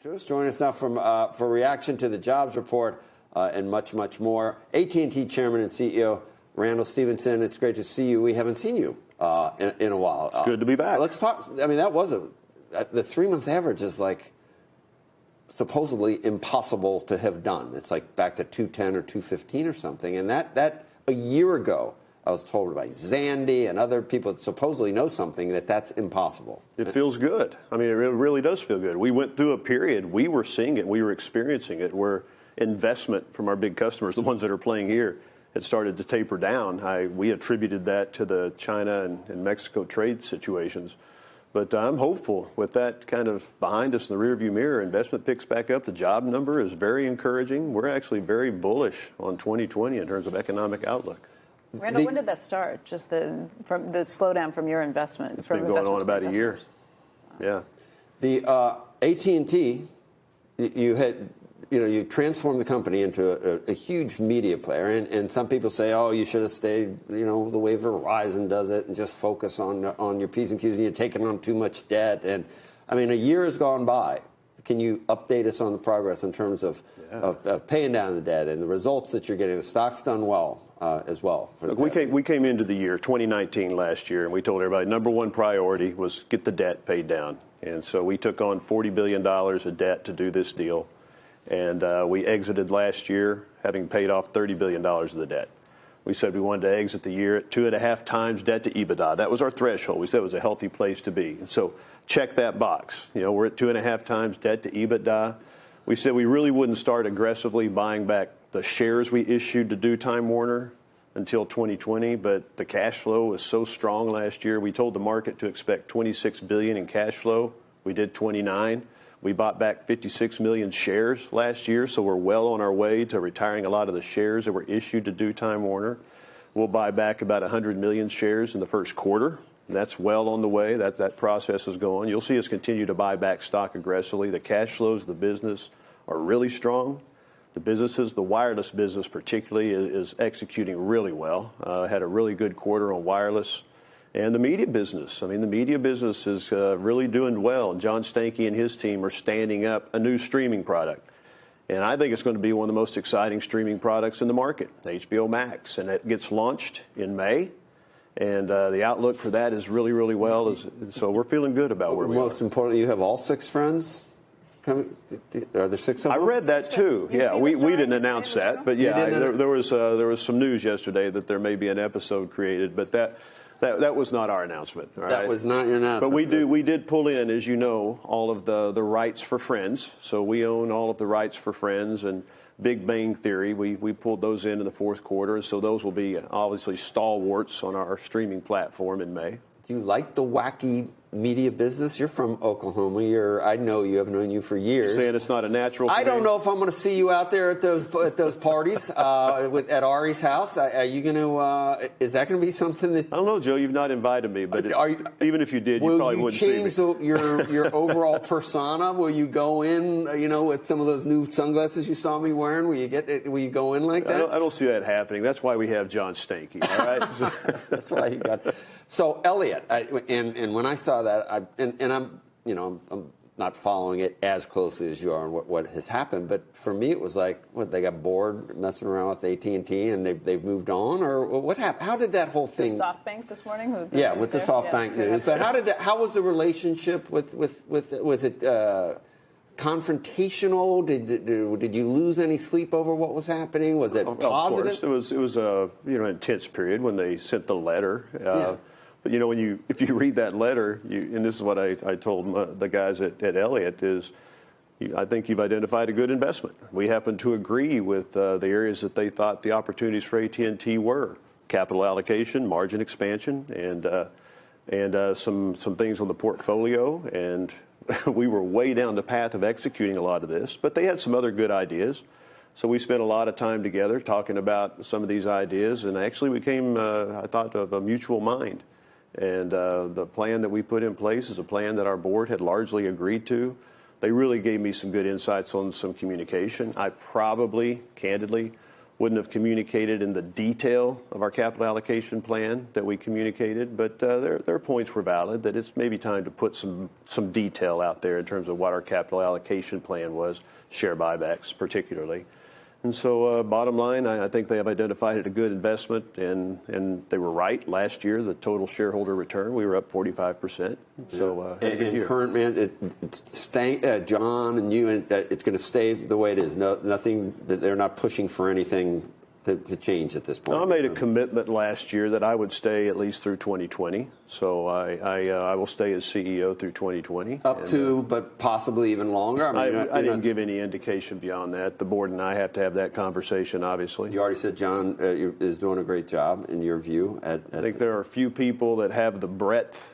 Just join us now for reaction to the jobs report and much, much more. AT&T Chairman and CEO Randall Stephenson, it's great to see you. We haven't seen you in a while. It's good to be back. Let's talk. I mean, that was the 3-month average is like supposedly impossible to have done. It's like back to 210 or 215 or something. And that a year ago, I was told by Zandy and other people that supposedly know something that's impossible. It feels good. I mean, it really does feel good. We went through a period, we were seeing it, we were experiencing it, where investment from our big customers, the ones that are playing here, had started to taper down. We attributed that to the China and Mexico trade situations. But I'm hopeful with that kind of behind us in the rearview mirror, investment picks back up. The job number is very encouraging. We're actually very bullish on 2020 in terms of economic outlook. Randall, when did that start? Just the slowdown from your investment? It's been going on about a year. Yeah. The AT&T, you transformed the company into a huge media player, and some people say, oh, you should have stayed, the way Verizon does it, and just focus on your P's and Q's, and you're taking on too much debt. And I mean, a year has gone by. Can you update us on the progress in terms of paying down the debt and the results that you're getting? The stock's done well as well. Look, we came into the year 2019 last year, and we told everybody number one priority was get the debt paid down. And so we took on $40 billion of debt to do this deal. And we exited last year having paid off $30 billion of the debt. We said we wanted to exit the year at 2.5 times debt to EBITDA. That was our threshold. We said it was a healthy place to be. And so check that box. We're at 2.5 times debt to EBITDA. We said we really wouldn't start aggressively buying back the shares we issued to do Time Warner until 2020, but the cash flow was so strong last year. We told the market to expect $26 billion in cash flow. We did 29. We bought back 56 million shares last year, so we're well on our way to retiring a lot of the shares that were issued to do Time Warner. We'll buy back about 100 million shares in the first quarter. That's well on the way. That process is going. You'll see us continue to buy back stock aggressively. The cash flows of the business are really strong. The wireless business particularly, is executing really well. Had a really good quarter on wireless. And the media business. The media business is really doing well. John Stankey and his team are standing up a new streaming product. And I think it's going to be one of the most exciting streaming products in the market, HBO Max. And it gets launched in May. And the outlook for that is really, really well. So we're feeling good about where we are. Most importantly, you have all 6 friends coming? Are there 6 of them? I read that too. Yeah, we didn't announce that. But yeah, there was some news yesterday that there may be an episode created. But that was not our announcement. All right? That was not your announcement. But we did pull in, as you know, all of the rights for Friends. So we own all of the rights for Friends and Big Bang Theory. We pulled those in the fourth quarter. So those will be obviously stalwarts on our streaming platform in May. Do you like the wacky media business? You're from Oklahoma. I know you. I've known you for years. You're saying it's not a natural I don't know if I'm going to see you out there at those parties at Ari's house. Are you going to? Is that going to be something that? I don't know, Joe. You've not invited me, but even if you did, you probably wouldn't see me. Will you change your overall persona? Will you go in, with some of those new sunglasses you saw me wearing? Will you go in like that? I don't see that happening. That's why we have John Stankey. All right. That's why he got. So Elliott, and when I saw that, I'm not following it as closely as you are on what has happened, but for me it was like, they got bored messing around with AT&T and they've moved on, or what happened? How did that whole thing? The SoftBank this morning. With the SoftBank news. But how was the relationship with was it confrontational? Did you lose any sleep over what was happening? Was it positive? Of course, it was a intense period when they sent the letter. But if you read that letter, and this is what I told the guys at Elliott, is I think you've identified a good investment. We happen to agree with the areas that they thought the opportunities for AT&T were: capital allocation, margin expansion, and some things on the portfolio. And we were way down the path of executing a lot of this, but they had some other good ideas. So we spent a lot of time together talking about some of these ideas, and actually we came, I thought, of a mutual mind. And the plan that we put in place is a plan that our board had largely agreed to. They really gave me some good insights on some communication. I probably, candidly, wouldn't have communicated in the detail of our capital allocation plan that we communicated, but their points were valid, that it's maybe time to put some detail out there in terms of what our capital allocation plan was, share buybacks particularly. And so bottom line, I think they have identified it a good investment, and they were right. Last year, the total shareholder return, we were up 45%. So and current man, John and you, it's going to stay the way it is. Nothing that they're not pushing for anything to change at this point. I made a commitment last year that I would stay at least through 2020. So I will stay as CEO through 2020. But possibly even longer? I didn't give any indication beyond that. The board and I have to have that conversation, obviously. You already said John is doing a great job, in your view. I think there are a few people that have the breadth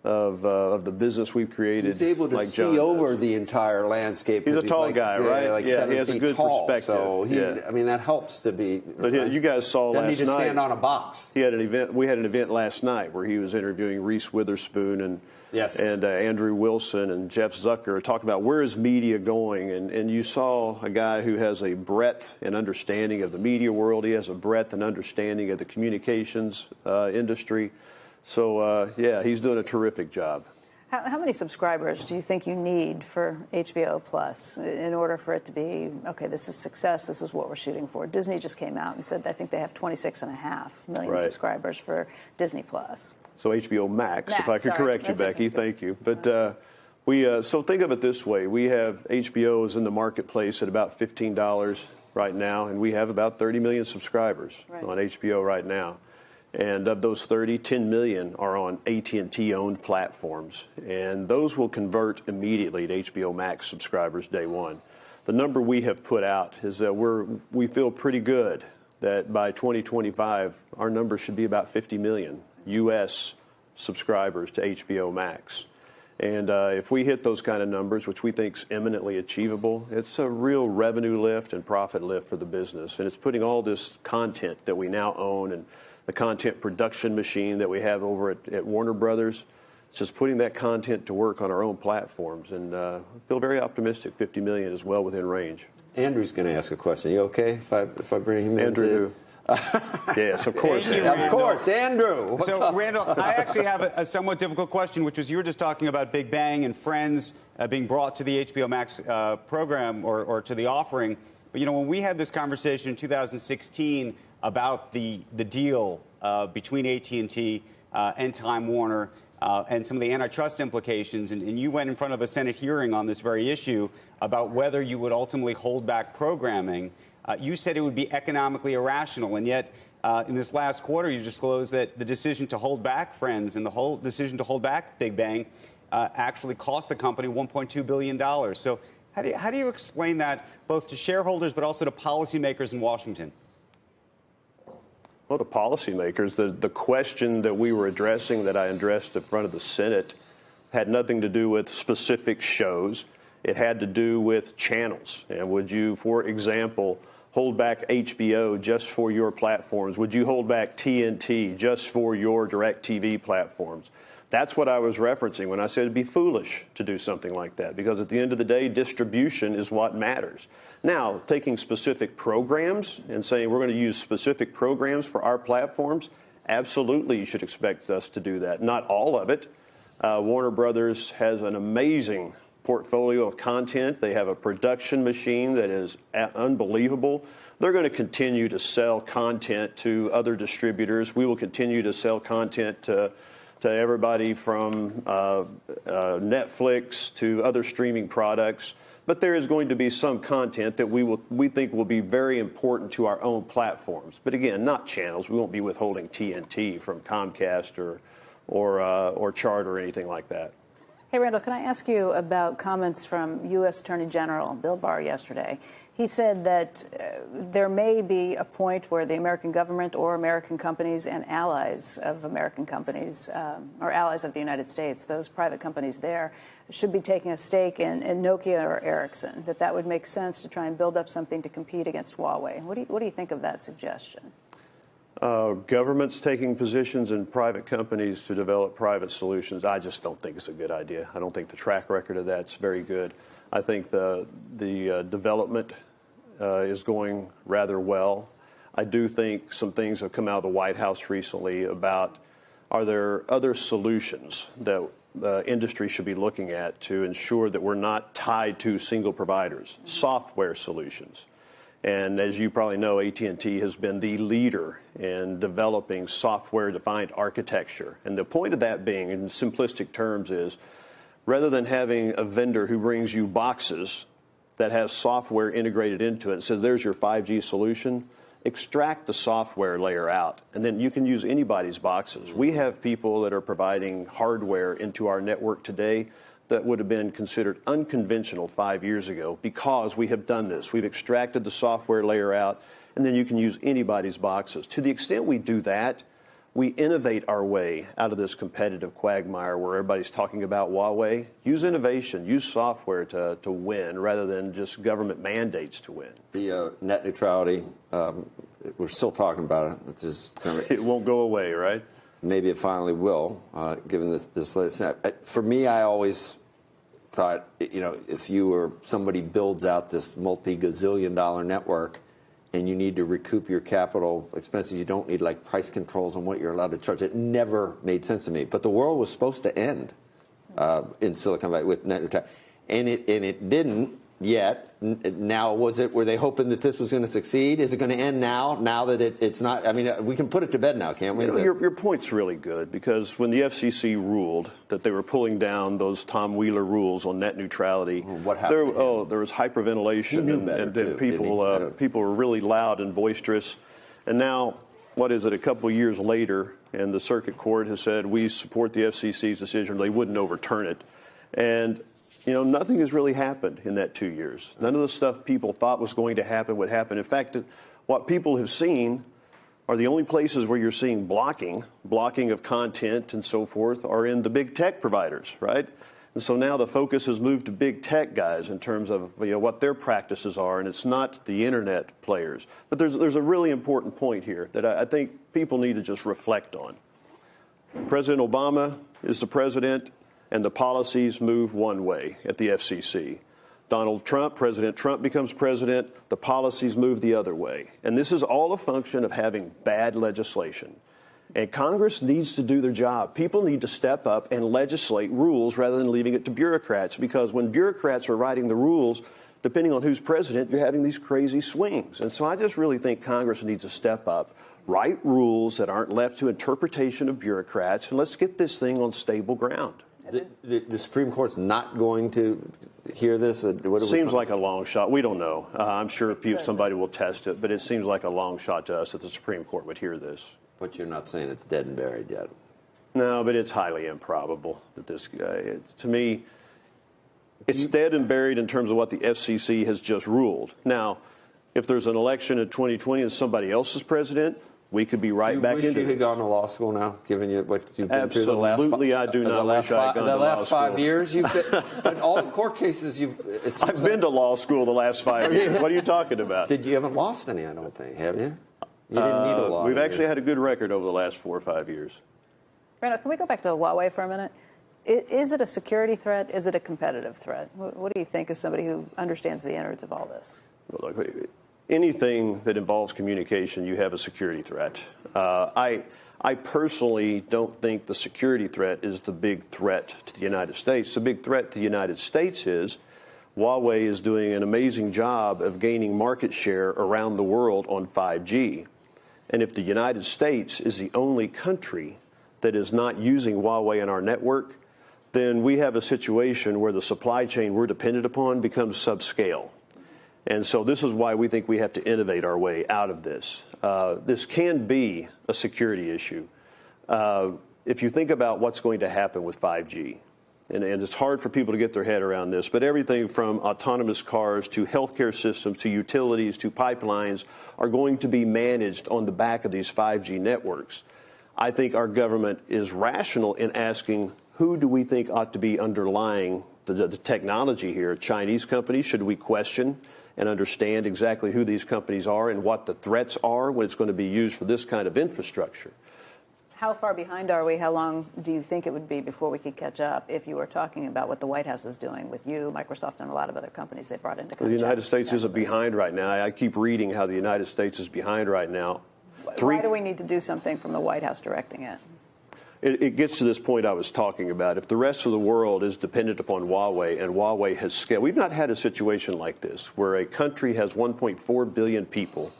of the business we've created. He's able to see over the entire landscape. He's a tall guy, right? Like he 7 has feet a good tall, perspective. So that helps to be. But you guys saw last night. Doesn't need to stand on a box. He had an event. We had an event last night where he was interviewing Reese Witherspoon and Andrew Wilson and Jeff Zucker, talking about where is media going, and you saw a guy who has a breadth and understanding of the media world. He has a breadth and understanding of the communications industry. So, he's doing a terrific job. How many subscribers do you think you need for HBO Plus in order for it to be, okay, this is success, this is what we're shooting for? Disney just came out and said I think they have 26.5 million subscribers for Disney Plus. So HBO Max, if I could correct you, Becky, thank you. But so think of it this way. We have HBO is in the marketplace at about $15 right now, and we have about 30 million subscribers on HBO right now. And of those 30, 10 million are on AT&T owned platforms. And those will convert immediately to HBO Max subscribers day one. The number we have put out is that we feel pretty good that by 2025, our number should be about 50 million U.S. subscribers to HBO Max. And if we hit those kind of numbers, which we think is eminently achievable, it's a real revenue lift and profit lift for the business. And it's putting all this content that we now own and the content production machine that we have over at Warner Brothers, it's just putting that content to work on our own platforms. And I feel very optimistic 50 million is well within range. Andrew's going to ask a question. You okay if I bring him in? Andrew. Yes, of course. Of course, Andrew. What's up? Randall, I actually have a somewhat difficult question, which was you were just talking about Big Bang and Friends being brought to the HBO Max program or to the offering. But, when we had this conversation in 2016 about the deal between AT&T and Time Warner and some of the antitrust implications, and you went in front of a Senate hearing on this very issue about whether you would ultimately hold back programming. You said it would be economically irrational, and yet in this last quarter you disclosed that the decision to hold back Friends and the whole decision to hold back Big Bang actually cost the company $1.2 billion. So how do you explain that both to shareholders but also to policymakers in Washington? Well, to policymakers, the question that we were addressing, that I addressed in front of the Senate, had nothing to do with specific shows. It had to do with channels. And would you, for example, hold back HBO just for your platforms? Would you hold back TNT just for your DirecTV platforms? That's what I was referencing when I said it'd be foolish to do something like that, because at the end of the day, distribution is what matters. Now, taking specific programs and saying we're going to use specific programs for our platforms, absolutely you should expect us to do that. Not all of it. Warner Brothers has an amazing portfolio of content. They have a production machine that is unbelievable. They're going to continue to sell content to other distributors. We will continue to sell content to everybody from Netflix to other streaming products. But there is going to be some content that we think will be very important to our own platforms. But again, not channels. We won't be withholding TNT from Comcast or Charter or anything like that. Hey, Randall, can I ask you about comments from U.S. Attorney General Bill Barr yesterday? He said that there may be a point where the American government or American companies and allies of American companies or allies of the United States, those private companies there, should be taking a stake in Nokia or Ericsson, that would make sense to try and build up something to compete against Huawei. What do you think of that suggestion? Governments taking positions in private companies to develop private solutions, I just don't think it's a good idea. I don't think the track record of that's very good. I think the development is going rather well. I do think some things have come out of the White House recently about, are there other solutions that industry should be looking at to ensure that we're not tied to single providers, software solutions. And as you probably know, AT&T has been the leader in developing software-defined architecture. And the point of that being, in simplistic terms, is rather than having a vendor who brings you boxes that has software integrated into it and says, there's your 5G solution, extract the software layer out, and then you can use anybody's boxes. We have people that are providing hardware into our network today that would have been considered unconventional 5 years ago because we have done this. We've extracted the software layer out, and then you can use anybody's boxes. To the extent we do that, we innovate our way out of this competitive quagmire where everybody's talking about Huawei. Use innovation, use software to win rather than just government mandates to win. The net neutrality, we're still talking about it. Which is it won't go away, right? Maybe it finally will, given this latest snap. For me, I always thought, if somebody builds out this multi-gazillion-dollar network, and you need to recoup your capital expenses, you don't need like price controls on what you're allowed to charge. It never made sense to me. But the world was supposed to end in Silicon Valley with net neutrality, and it didn't yet. Now, were they hoping that this was going to succeed? Is it going to end now? Now that it's not? I mean, we can put it to bed now, can't we? Your point's really good, because when the FCC ruled that they were pulling down those Tom Wheeler rules on net neutrality, what happened? There was hyperventilation, and people were really loud and boisterous. And now, what is it? A couple of years later, and the Circuit Court has said we support the FCC's decision. They wouldn't overturn it, and nothing has really happened in that 2 years. None of the stuff people thought was going to happen would happen. In fact, what people have seen are the only places where you're seeing blocking of content and so forth are in the big tech providers, right? And so now the focus has moved to big tech guys in terms of what their practices are, and it's not the internet players. But there's a really important point here that I think people need to just reflect on. President Obama is the president, and the policies move one way at the FCC. President Trump becomes president, the policies move the other way. And this is all a function of having bad legislation. And Congress needs to do their job. People need to step up and legislate rules rather than leaving it to bureaucrats, because when bureaucrats are writing the rules, depending on who's president, you're having these crazy swings. And so I just really think Congress needs to step up, write rules that aren't left to interpretation of bureaucrats, and let's get this thing on stable ground. The Supreme Court's not going to hear this? Seems like a long shot. We don't know. I'm sure somebody will test it, but it seems like a long shot to us that the Supreme Court would hear this. But you're not saying it's dead and buried yet? No, but it's highly improbable that this guy, to me, it's dead and buried in terms of what the FCC has just ruled. Now, if there's an election in 2020 and somebody else is president, we could be right back into this. You had gone to law school now, given what you've been through the last Absolutely, I do not wish I had gone to law school. The last 5 years, you've been, but all the court cases I've been to law school the last 5 years. What are you talking about? You haven't lost any, I don't think, have you? You didn't need a law. We've actually had a good record over the last 4 or 5 years. Randall, can we go back to Huawei for a minute? Is it a security threat? Is it a competitive threat? What do you think as somebody who understands the innards of all this? Well, look, anything that involves communication, you have a security threat. I personally don't think the security threat is the big threat to the United States. The big threat to the United States is Huawei is doing an amazing job of gaining market share around the world on 5G. And if the United States is the only country that is not using Huawei in our network, then we have a situation where the supply chain we're dependent upon becomes subscale. And so this is why we think we have to innovate our way out of this. This can be a security issue. If you think about what's going to happen with 5G, and it's hard for people to get their head around this, but everything from autonomous cars to healthcare systems to utilities to pipelines are going to be managed on the back of these 5G networks. I think our government is rational in asking, who do we think ought to be underlying the technology here? Chinese companies, should we question and understand exactly who these companies are and what the threats are when it's going to be used for this kind of infrastructure? How far behind are we? How long do you think it would be before we could catch up if you were talking about what the White House is doing with you, Microsoft, and a lot of other companies they brought into the United States isn't behind right now. I keep reading how the United States is behind right now. Why do we need to do something from the White House directing it? It gets to this point I was talking about. If the rest of the world is dependent upon Huawei and Huawei has scale, we've not had a situation like this where a country has 1.4 billion people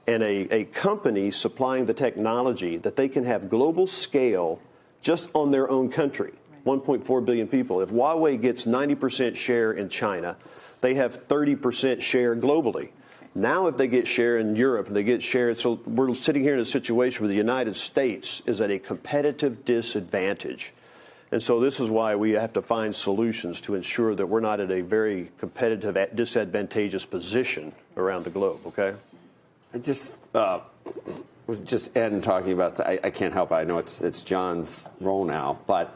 and a company supplying the technology that they can have global scale just on their own country, 1.4 billion people. If Huawei gets 90% share in China, they have 30% share globally. Now if they get share in Europe and they get share, so we're sitting here in a situation where the United States is at a competitive disadvantage. And so this is why we have to find solutions to ensure that we're not at a very competitive, disadvantageous position around the globe, okay? I just end talking about. I can't help it. I know it's John's role now, but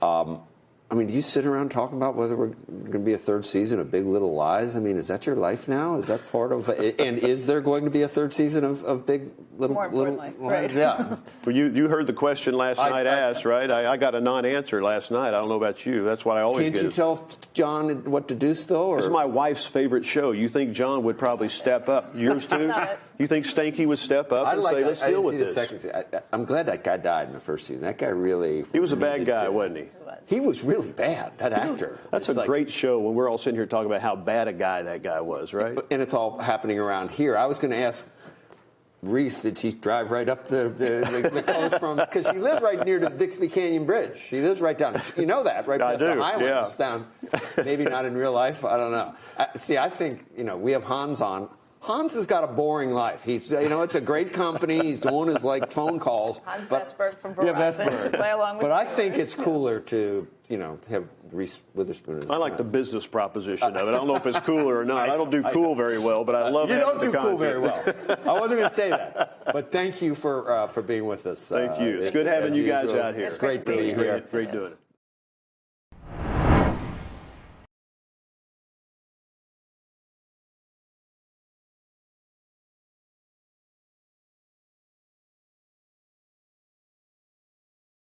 I mean, do you sit around talking about whether we're going to be a third season of Big Little Lies? I mean, is that your life now? Is that part of? And is there going to be a third season of Big Little Lies? Right. Yeah. Well, you heard the question last night asked, right? I got a non-answer last night. I don't know about you. That's what I always get. Can't you tell John what to do still? Or? This is my wife's favorite show. You think John would probably step up? Yours too? You think Stanky would step up and say, let's deal with this? I'm glad that guy died in the first season. That guy really... He was a bad guy, wasn't he? He was really bad, that actor. That's a great show when we're all sitting here talking about how bad a guy that guy was, right? And it's all happening around here. I was going to ask Reese, did she drive right up the coast from... Because she lives right near the Bixby Canyon Bridge. She lives right down... You know that, right past the Highlands down... Maybe not in real life. I don't know. See, I think, we have Hans on. Hans has got a boring life. He's, it's a great company. He's doing his phone calls. Hans Vesberg from Verizon to play along with. But I think it's cooler to, have Reese Witherspoon. I like the business proposition of it. I don't know if it's cooler or not. I don't do cool very well, but I love it. You don't do cool very well. I wasn't going to say that. But thank you for being with us. Thank you. It's good having you guys out here. It's great to be here. Great doing it.